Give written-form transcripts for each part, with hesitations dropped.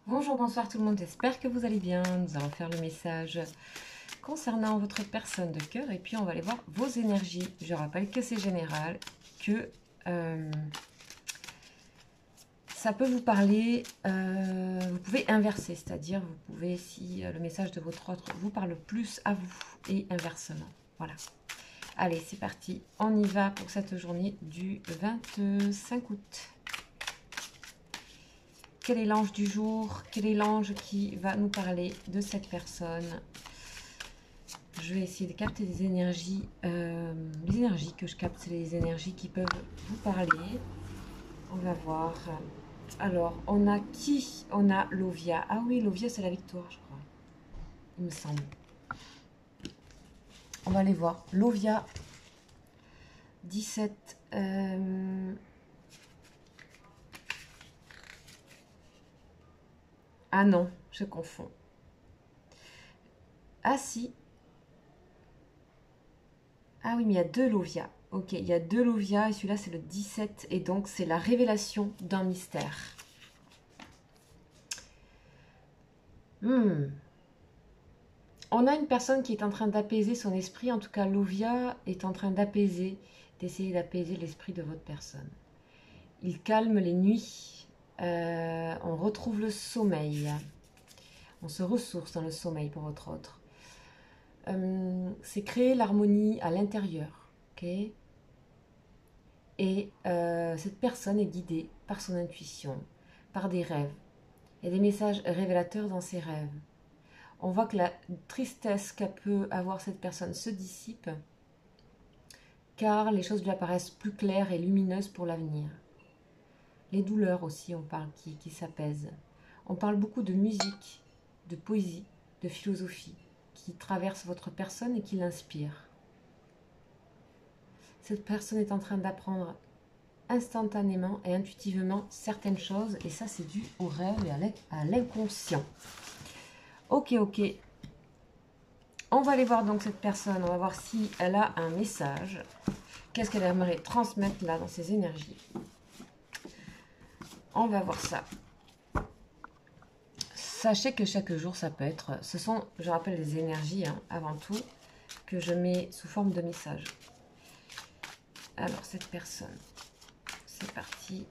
Bonjour, bonsoir tout le monde, j'espère que vous allez bien. Nous allons faire le message concernant votre personne de cœur et puis on va aller voir vos énergies. Je rappelle que c'est général, que ça peut vous parler, vous pouvez inverser, c'est-à-dire vous pouvez, si le message de votre autre vous parle plus à vous et inversement. Voilà. Allez, c'est parti, on y va pour cette journée du 25 août. Quel est l'ange du jour? Quel est l'ange qui va nous parler de cette personne? Je vais essayer de capter des énergies. Les énergies que je capte, c'est les énergies qui peuvent vous parler. On va voir. Alors, on a qui? On a Lovia. Ah oui, Lovia, c'est la victoire, je crois. Il me semble. On va aller voir. Lovia, 17. Ah non, je confonds. Ah si. Ah oui, mais il y a deux Lovia. Ok, il y a deux Lovia et celui-là c'est le 17 et donc c'est la révélation d'un mystère. On a une personne qui est en train d'apaiser son esprit, en tout cas Lovia est en train d'apaiser, d'essayer d'apaiser l'esprit de votre personne. Il calme les nuits, on retrouve le sommeil, on se ressource dans le sommeil pour votre autre. C'est créer l'harmonie à l'intérieur, ok? Et cette personne est guidée par son intuition, par des rêves. Il y a des messages révélateurs dans ses rêves. On voit que la tristesse qu'a peut avoir cette personne se dissipe, car les choses lui apparaissent plus claires et lumineuses pour l'avenir. Les douleurs aussi, on parle qui s'apaisent. On parle beaucoup de musique, de poésie, de philosophie, qui traverse votre personne et qui l'inspire. Cette personne est en train d'apprendre instantanément et intuitivement certaines choses, et ça c'est dû au rêve et à l'inconscient. Ok. On va aller voir donc cette personne, on va voir si elle a un message. Qu'est-ce qu'elle aimerait transmettre là dans ses énergies? On va voir ça. Sachez que chaque jour ça peut être, ce sont, je rappelle, des énergies avant tout, que je mets sous forme de message. Alors cette personne, c'est parti.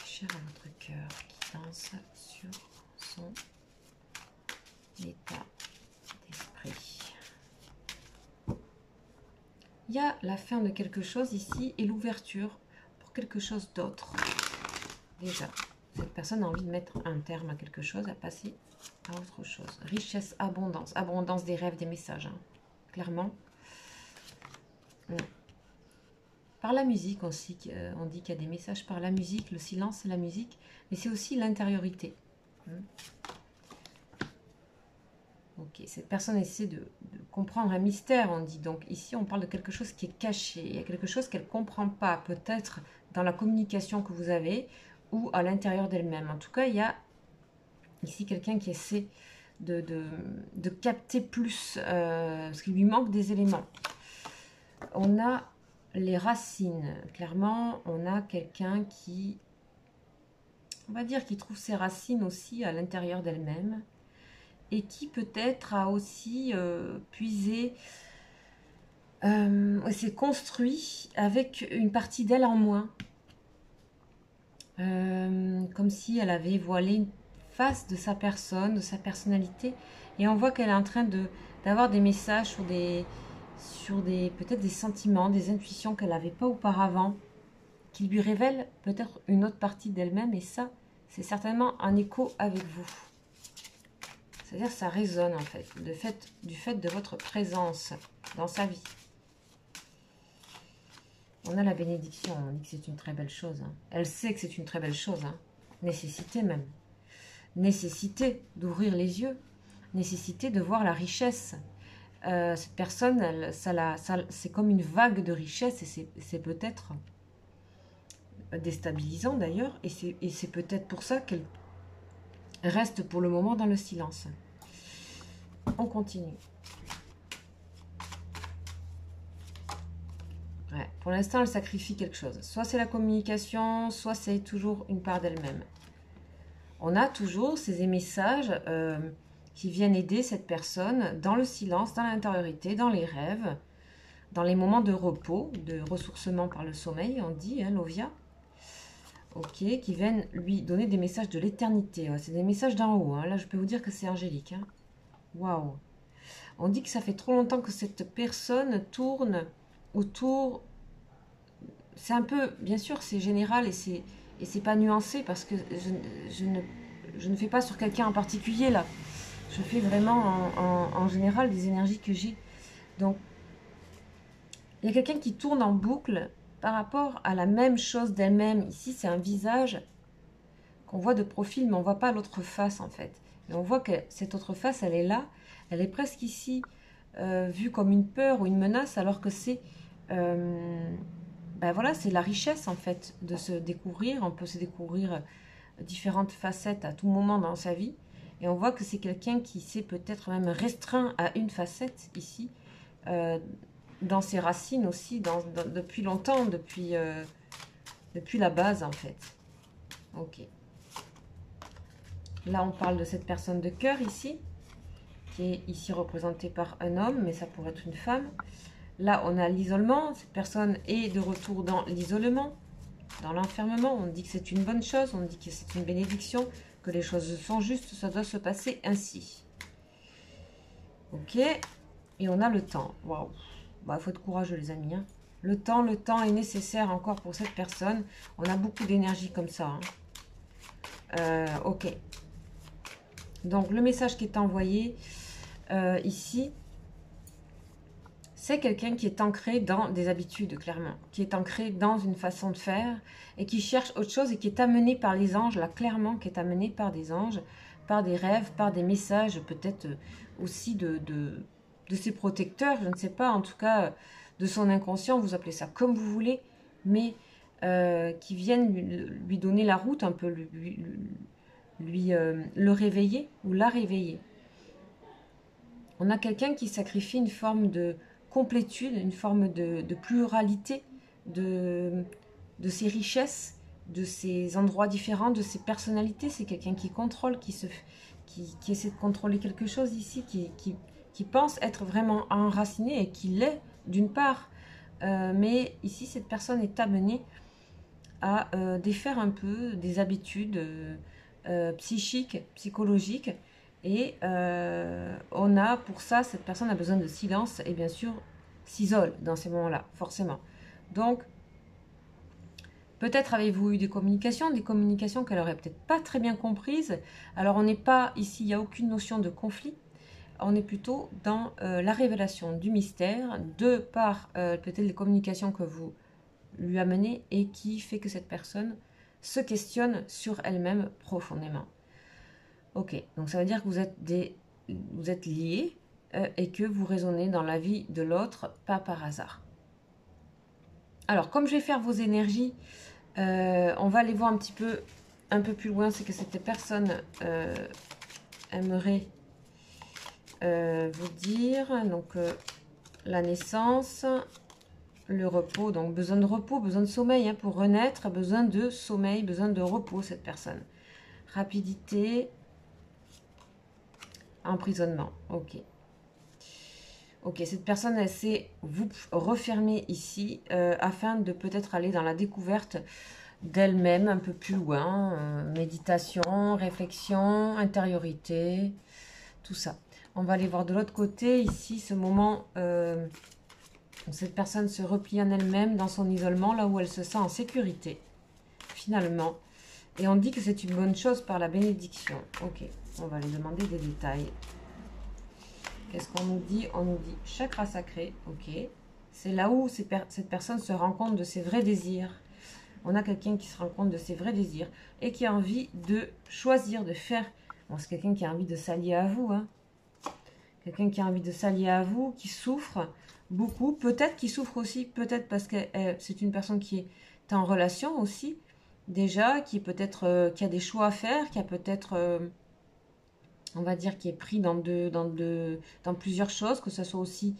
Cher à votre cœur qui danse sur son état d'esprit. Il y a la fin de quelque chose ici et l'ouverture pour quelque chose d'autre. Déjà, cette personne a envie de mettre un terme à quelque chose, à passer à autre chose. Richesse, abondance. Abondance des rêves, des messages. Clairement. Par la musique aussi, on dit qu'il y a des messages par la musique, le silence, la musique, mais c'est aussi l'intériorité. Ok, cette personne essaie de comprendre un mystère, on dit. Donc ici, on parle de quelque chose qui est caché. Il y a quelque chose qu'elle ne comprend pas, peut-être dans la communication que vous avez ou à l'intérieur d'elle-même. En tout cas, il y a ici quelqu'un qui essaie de capter plus, parce qu'il lui manque des éléments. On a les racines. Clairement, on a quelqu'un qui, on va dire, qui trouve ses racines aussi à l'intérieur d'elle-même et qui peut-être a aussi puisé, s'est construit avec une partie d'elle en moins. Comme si elle avait voilé une face de sa personne, de sa personnalité. Et on voit qu'elle est en train d'avoir des messages sur des peut-être des sentiments, des intuitions qu'elle n'avait pas auparavant, qui lui révèlent peut-être une autre partie d'elle-même. Et ça, c'est certainement un écho avec vous. C'est-à-dire que ça résonne en fait, du fait de votre présence dans sa vie. On a la bénédiction, on dit que c'est une très belle chose. Elle sait que c'est une très belle chose. Nécessité même. Nécessité d'ouvrir les yeux. Nécessité de voir la richesse. Cette personne, c'est comme une vague de richesse et c'est peut-être déstabilisant d'ailleurs. Et c'est peut-être pour ça qu'elle reste pour le moment dans le silence. On continue. Ouais, pour l'instant, elle sacrifie quelque chose. Soit c'est la communication, soit c'est toujours une part d'elle-même. On a toujours ces messages qui viennent aider cette personne dans le silence, dans l'intériorité, dans les rêves, dans les moments de repos, de ressourcement par le sommeil, on dit, hein, Lovia. Ok, qui viennent lui donner des messages de l'éternité. Ouais, c'est des messages d'en haut. Hein. Là, je peux vous dire que c'est angélique. Hein. Waouh. On dit que ça fait trop longtemps que cette personne tourne autour. C'est un peu, bien sûr, c'est général et c'est pas nuancé parce que je ne fais pas sur quelqu'un en particulier là. Je fais vraiment en général des énergies que j'ai. Donc, il y a quelqu'un qui tourne en boucle par rapport à la même chose d'elle-même. Ici, c'est un visage qu'on voit de profil, mais on ne voit pas l'autre face en fait. Et on voit que cette autre face, elle est là, elle est presque ici, vue comme une peur ou une menace, alors que c'est ben voilà, c'est la richesse en fait de se découvrir. On peut se découvrir différentes facettes à tout moment dans sa vie. Et on voit que c'est quelqu'un qui s'est peut-être même restreint à une facette ici, dans ses racines aussi, depuis longtemps, depuis la base en fait. Ok. Là, on parle de cette personne de cœur ici, qui est ici représentée par un homme, mais ça pourrait être une femme. Là, on a l'isolement. Cette personne est de retour dans l'isolement, dans l'enfermement. On dit que c'est une bonne chose, on dit que c'est une bénédiction, que les choses sont justes, ça doit se passer ainsi. Ok. Et on a le temps. Waouh. Bah, faut être courageux, les amis. Hein. Le temps est nécessaire encore pour cette personne. On a beaucoup d'énergie comme ça. Hein. Ok. Donc, le message qui est envoyé ici, c'est quelqu'un qui est ancré dans des habitudes, clairement. Qui est ancré dans une façon de faire et qui cherche autre chose et qui est amené par les anges, là, clairement, qui est amené par des anges, par des rêves, par des messages, peut-être aussi de ses protecteurs, je ne sais pas, en tout cas, de son inconscient, vous appelez ça comme vous voulez, mais qui viennent lui donner la route un peu, le réveiller ou la réveiller. On a quelqu'un qui sacrifie une forme de complétude, une forme de pluralité de ses richesses, de ses endroits différents, de ses personnalités. C'est quelqu'un qui contrôle, qui essaie de contrôler quelque chose ici, qui pense être vraiment enraciné et qui l'est d'une part. Mais ici, cette personne est amenée à défaire un peu des habitudes psychiques, psychologiques. Et on a pour ça, cette personne a besoin de silence et bien sûr s'isole dans ces moments-là, forcément. Donc, peut-être avez-vous eu des communications qu'elle aurait peut-être pas très bien comprises. Alors, on n'est pas ici, il n'y a aucune notion de conflit. On est plutôt dans la révélation du mystère de par peut-être les communications que vous lui amenez et qui fait que cette personne se questionne sur elle-même profondément. Ok, donc ça veut dire que vous êtes liés et que vous raisonnez dans la vie de l'autre, pas par hasard. Alors, comme je vais faire vos énergies, on va aller voir un peu plus loin, c'est que cette personne aimerait vous dire, donc la naissance, le repos, donc besoin de repos, besoin de sommeil hein, pour renaître, besoin de sommeil, besoin de repos cette personne. Rapidité, emprisonnement, ok. Ok, cette personne, elle sait vous refermer ici afin de peut-être aller dans la découverte d'elle-même un peu plus loin. Méditation, réflexion, intériorité, tout ça. On va aller voir de l'autre côté, ici, ce moment où cette personne se replie en elle-même dans son isolement, là où elle se sent en sécurité, finalement. Et on dit que c'est une bonne chose par la bénédiction. Ok, on va lui demander des détails. Qu'est-ce qu'on nous dit? On nous dit chakra sacré, ok. C'est là où cette personne se rend compte de ses vrais désirs. On a quelqu'un qui se rend compte de ses vrais désirs et qui a envie de choisir, de faire... Bon, c'est quelqu'un qui a envie de s'allier à vous, hein. Quelqu'un qui a envie de s'allier à vous, qui souffre beaucoup. Peut-être qu'il souffre aussi, peut-être parce que c'est une personne qui est en relation aussi, déjà, qui peut-être qui a des choix à faire, qui a peut-être... on va dire, qui est pris dans plusieurs choses, que ce soit aussi,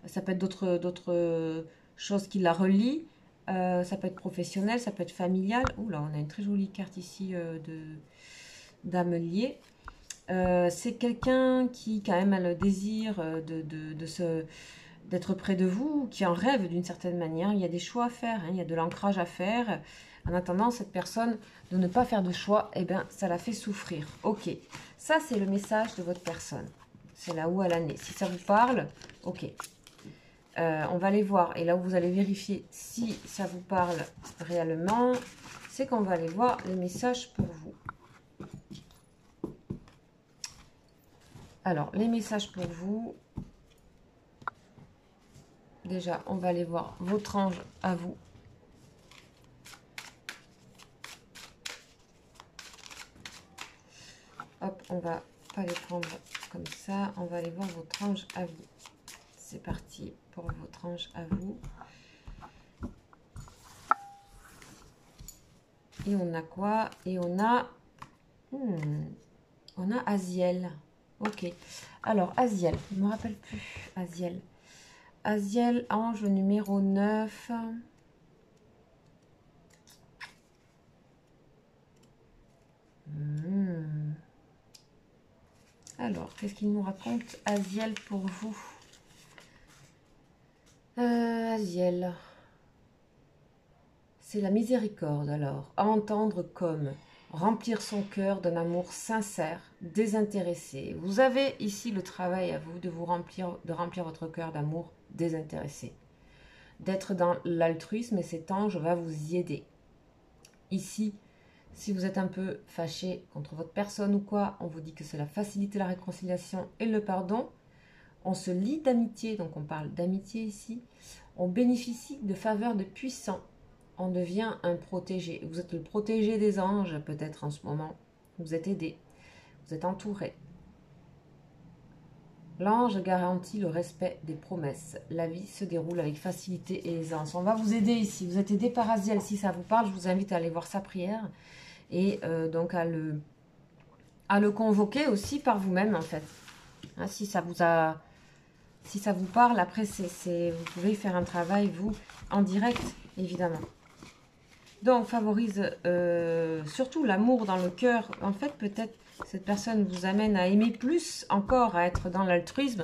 ça peut être d'autres choses qui la relient, ça peut être professionnel, ça peut être familial. Ouh là, on a une très jolie carte ici d'âme liée. C'est quelqu'un qui quand même a le désir d'être près de vous, qui en rêve d'une certaine manière. Il y a des choix à faire, hein, il y a de l'ancrage à faire. En attendant, cette personne de ne pas faire de choix, eh bien, ça la fait souffrir. Ok, ça c'est le message de votre personne. C'est là où elle en est. Si ça vous parle, ok. On va aller voir. Et là où vous allez vérifier si ça vous parle réellement, c'est qu'on va aller voir les messages pour vous. Alors, les messages pour vous. Déjà, on va aller voir votre ange à vous. Hop, on va pas les prendre comme ça. On va aller voir votre ange à vous. C'est parti pour votre ange à vous. Et on a quoi? Et on a Aziel. Ok. Alors, Aziel, je ne me rappelle plus. Aziel. Aziel, ange numéro 9. Alors, qu'est-ce qu'il nous raconte, Aziel, pour vous? Aziel. C'est la miséricorde, alors. À entendre comme remplir son cœur d'un amour sincère, désintéressé. Vous avez ici le travail à vous de remplir votre cœur d'amour désintéressé. D'être dans l'altruisme et cet ange va vous y aider. Ici, si vous êtes un peu fâché contre votre personne ou quoi, on vous dit que c'est la facilité, la réconciliation et le pardon. On se lie d'amitié, donc on parle d'amitié ici. On bénéficie de faveurs de puissants. On devient un protégé. Vous êtes le protégé des anges, peut-être en ce moment. Vous êtes aidé. Vous êtes entouré. L'ange garantit le respect des promesses. La vie se déroule avec facilité et aisance. On va vous aider ici. Vous êtes aidé par Aziel. Si ça vous parle, je vous invite à aller voir sa prière. Et donc à le convoquer aussi par vous-même, en fait. Hein, si ça vous parle, après, vous pouvez faire un travail, vous, en direct, évidemment. Donc, favorise surtout l'amour dans le cœur. En fait, peut-être cette personne vous amène à aimer plus encore, à être dans l'altruisme.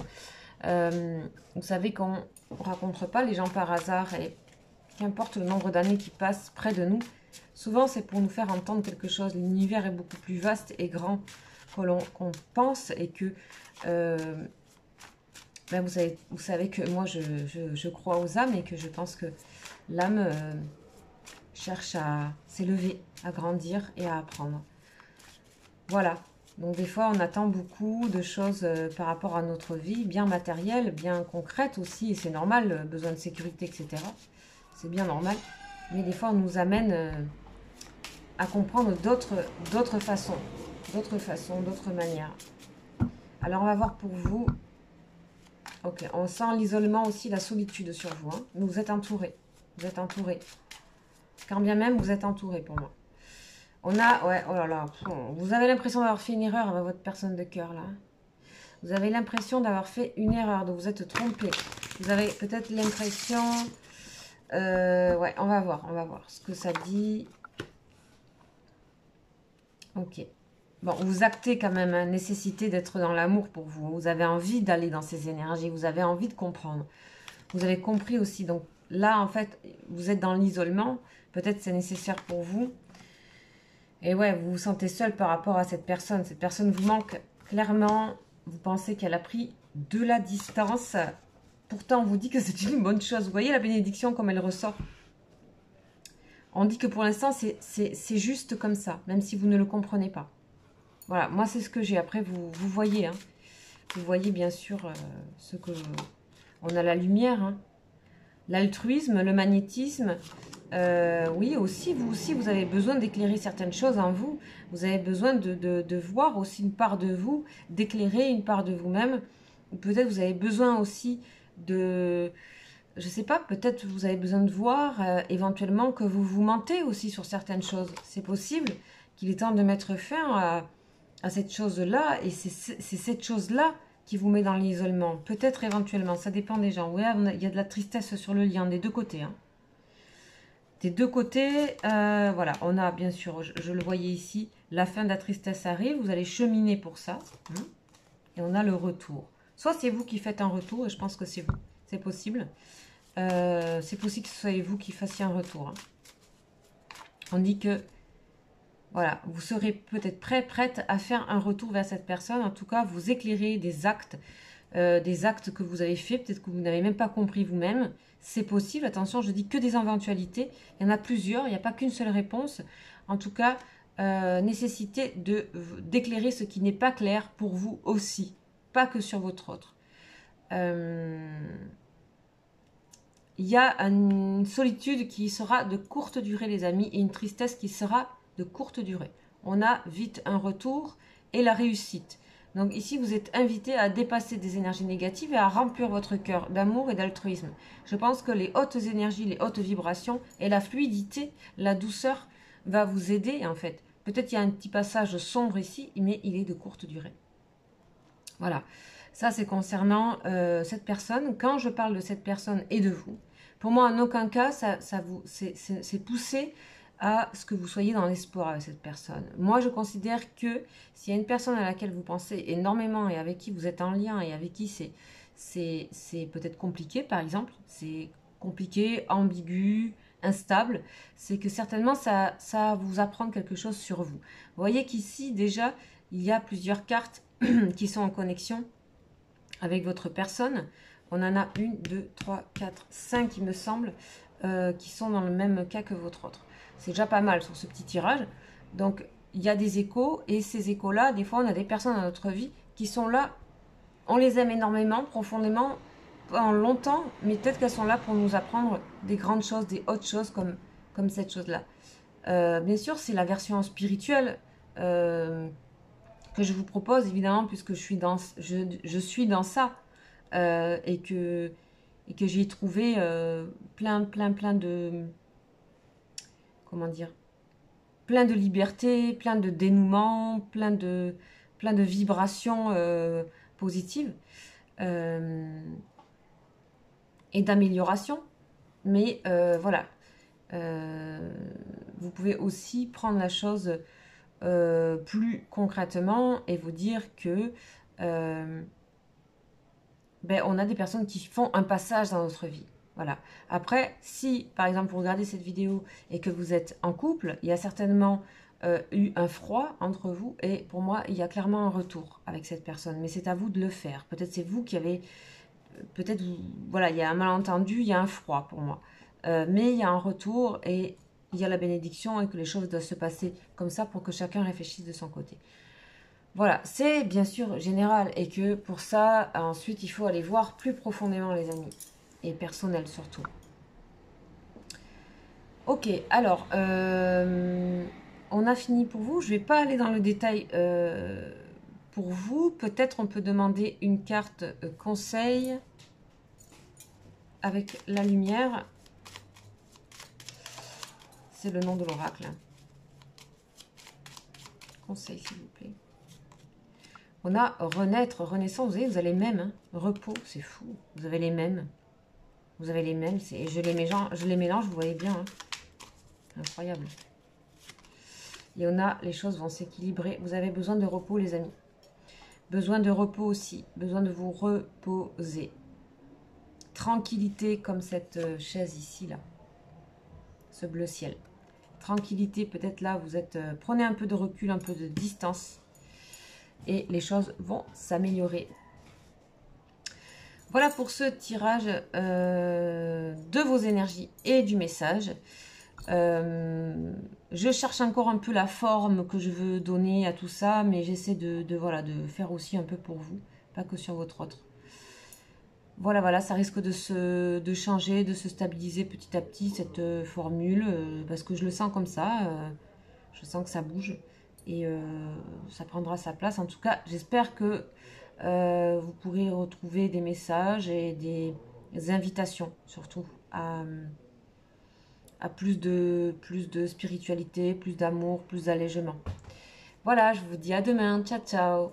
Vous savez qu'on ne rencontre pas les gens par hasard et qu'importe le nombre d'années qui passent près de nous, souvent c'est pour nous faire entendre quelque chose. L'univers est beaucoup plus vaste et grand qu'on pense et que... ben vous savez que moi je crois aux âmes et que je pense que l'âme cherche à s'élever, à grandir et à apprendre. Voilà. Donc des fois on attend beaucoup de choses par rapport à notre vie, bien matérielles, bien concrètes aussi, et c'est normal, besoin de sécurité, etc. C'est bien normal. Mais des fois on nous amène à comprendre d'autres façons, d'autres manières. Alors on va voir pour vous. Ok, on sent l'isolement aussi, la solitude sur vous. Hein. Vous êtes entouré. Vous êtes entouré. Quand bien même, vous êtes entouré pour moi. On a... Ouais, oh là là. Vous avez l'impression d'avoir fait une erreur avec votre personne de cœur, là. Vous avez l'impression d'avoir fait une erreur, de vous être trompé. Vous avez peut-être l'impression... ouais, on va voir ce que ça dit. Ok. Bon, vous actez quand même la nécessité d'être dans l'amour pour vous. Vous avez envie d'aller dans ces énergies. Vous avez envie de comprendre. Vous avez compris aussi. Donc là, en fait, vous êtes dans l'isolement. Peut-être c'est nécessaire pour vous. Et ouais, vous vous sentez seul par rapport à cette personne. Cette personne vous manque clairement. Vous pensez qu'elle a pris de la distance. Pourtant, on vous dit que c'est une bonne chose. Vous voyez la bénédiction comme elle ressort. On dit que pour l'instant, c'est juste comme ça. Même si vous ne le comprenez pas. Voilà, moi c'est ce que j'ai. Après, vous voyez. Hein. Vous voyez bien sûr ce que... On a la lumière. Hein. L'altruisme, le magnétisme. Oui, aussi, vous avez besoin d'éclairer certaines choses en vous. Vous avez besoin de voir aussi une part de vous, d'éclairer une part de vous-même. Peut-être vous avez besoin aussi de... Je sais pas, peut-être vous avez besoin de voir éventuellement que vous vous mentez aussi sur certaines choses. C'est possible qu'il est temps de mettre fin à cette chose-là. Et c'est cette chose-là qui vous met dans l'isolement. Peut-être éventuellement, ça dépend des gens. Oui, il y a de la tristesse sur le lien des deux côtés. Hein. Des deux côtés, voilà, on a bien sûr, je le voyais ici, la fin de la tristesse arrive, vous allez cheminer pour ça. Hein, et on a le retour. Soit c'est vous qui faites un retour, et je pense que c'est vous, c'est possible. C'est possible que ce soit vous qui fassiez un retour. Hein. On dit que, voilà, vous serez peut-être prête à faire un retour vers cette personne. En tout cas, vous éclairez des actes que vous avez fait, peut-être que vous n'avez même pas compris vous-même. C'est possible, attention, je dis que des éventualités. Il y en a plusieurs, il n'y a pas qu'une seule réponse. En tout cas, nécessité d'éclairer ce qui n'est pas clair pour vous aussi, pas que sur votre autre. Il y a une solitude qui sera de courte durée, les amis, et une tristesse qui sera de courte durée. On a vite un retour et la réussite. Donc ici, vous êtes invité à dépasser des énergies négatives et à remplir votre cœur d'amour et d'altruisme. Je pense que les hautes énergies, les hautes vibrations et la fluidité, la douceur va vous aider en fait. Peut-être il y a un petit passage sombre ici, mais il est de courte durée. Voilà, ça c'est concernant cette personne. Quand je parle de cette personne et de vous, pour moi en aucun cas c'est poussé à ce que vous soyez dans l'espoir avec cette personne. Moi, je considère que s'il y a une personne à laquelle vous pensez énormément et avec qui vous êtes en lien et avec qui c'est peut-être compliqué, par exemple, c'est compliqué, ambigu, instable, c'est que certainement ça va vous apprendre quelque chose sur vous. Vous voyez qu'ici, déjà, il y a plusieurs cartes qui sont en connexion avec votre personne. On en a 1, 2, 3, 4, 5, il me semble, qui sont dans le même cas que votre autre. C'est déjà pas mal sur ce petit tirage. Donc, il y a des échos. Et ces échos-là, des fois, on a des personnes dans notre vie qui sont là. On les aime énormément, profondément, pendant longtemps. Mais peut-être qu'elles sont là pour nous apprendre des grandes choses, des hautes choses comme cette chose-là. Bien sûr, c'est la version spirituelle que je vous propose, évidemment, puisque je suis dans ça. Et que j'ai trouvé plein de... Comment dire, plein de liberté, plein de dénouement, plein de vibrations positives et d'amélioration. Mais voilà, vous pouvez aussi prendre la chose plus concrètement et vous dire que on a des personnes qui font un passage dans notre vie. Voilà. Après, si, par exemple, vous regardez cette vidéo et que vous êtes en couple, il y a certainement eu un froid entre vous et pour moi, il y a clairement un retour avec cette personne. Mais c'est à vous de le faire. Peut-être c'est vous qui avez... Peut-être, voilà, il y a un malentendu, il y a un froid pour moi. Mais il y a un retour et il y a la bénédiction et que les choses doivent se passer comme ça pour que chacun réfléchisse de son côté. Voilà, c'est bien sûr général et que pour ça, ensuite, il faut aller voir plus profondément les amis. Et personnel surtout. Ok, alors, on a fini pour vous. Je ne vais pas aller dans le détail pour vous. Peut-être on peut demander une carte conseil avec la lumière. C'est le nom de l'oracle. Conseil, s'il vous plaît. On a renaître, renaissance. Vous voyez, vous avez les mêmes. Hein. Repos, c'est fou. Vous avez les mêmes. Vous avez les mêmes, et je les mélange, vous voyez bien. Hein. Incroyable. Et on a, les choses vont s'équilibrer. Vous avez besoin de repos, les amis. Besoin de repos aussi. Besoin de vous reposer. Tranquillité, comme cette chaise ici, là. Ce bleu ciel. Tranquillité, peut-être là, vous êtes... prenez un peu de recul, un peu de distance. Et les choses vont s'améliorer. Voilà pour ce tirage de vos énergies et du message. Je cherche encore un peu la forme que je veux donner à tout ça, mais j'essaie de faire aussi un peu pour vous, pas que sur votre autre. Voilà, ça risque de changer, de se stabiliser petit à petit cette formule, parce que je le sens comme ça, je sens que ça bouge et ça prendra sa place. En tout cas, j'espère que vous pourrez retrouver des messages et des invitations, surtout, à plus de spiritualité, plus d'amour, plus d'allègement. Voilà, je vous dis à demain. Ciao, ciao.